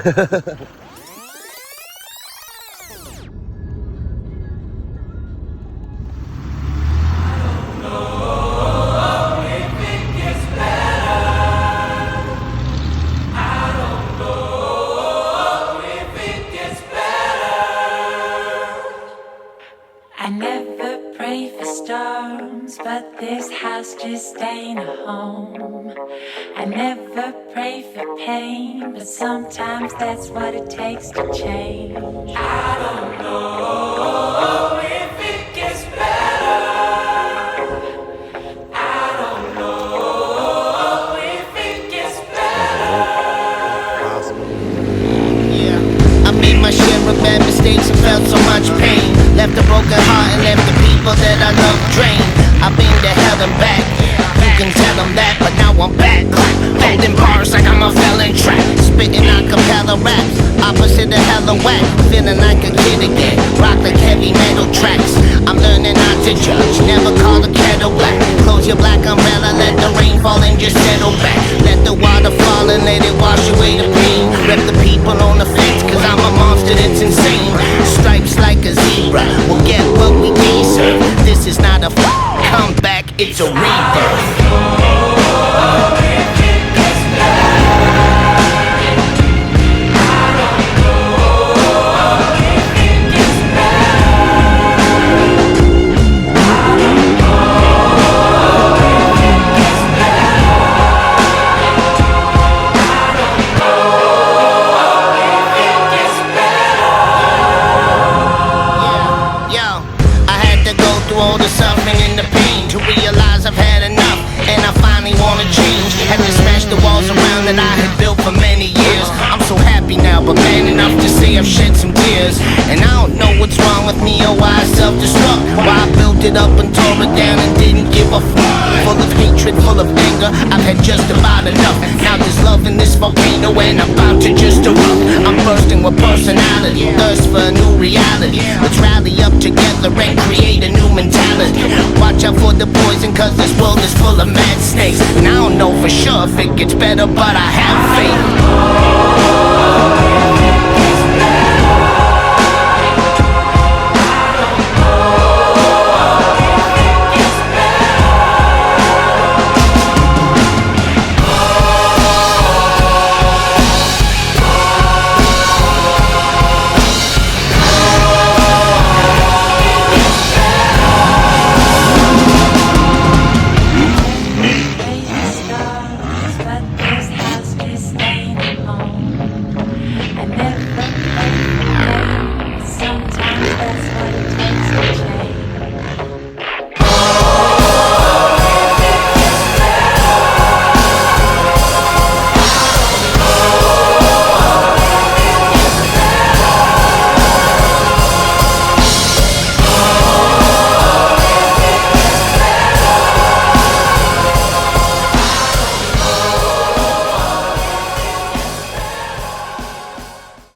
I never pray for storms, but this house just ain't a home. I never pray for pain, but sometimes that's what it takes to change. I don't know if it gets better. I don't know if it gets better. Yeah, I made my share of bad mistakes and felt so much pain. Left a broken heart and left the people that I love drained. I've been to hell and back. You can tell them that, but now I'm back. Holding bars like I'm a felon trap. Spitting on cappella raps. Opposite of hella whack. Feeling like a kid again. Rock like heavy metal tracks. I'm learning not to judge. Never call the kettle black. Close your black umbrella. Let the rain fall and just settle back. Let the water fall and let it wash away the pain. Rep the people on the fence, cause I'm a monster that's insane. Stripes like a zebra. We'll get what we deserve. This is not a comeback, it's a rebirth. All the suffering and the pain to realize I've had enough and I finally wanna change. Had to smash the walls around that I had built for many years. I'm so happy now, but man enough to say I've shed some tears. And I don't know what's wrong with me or why I self-destruct. Why I built it up and tore it down and didn't give a fuck. Full of hatred, full of anger, I've had just about enough. Now there's love in this volcano and I'm about to just erupt. I'm bursting with personality, thirst for a new reality. Let's rally up together and create a new mentality. Watch out for the poison, cause this world is full of mad snakes. And I don't know for sure if it gets better, but I have faith.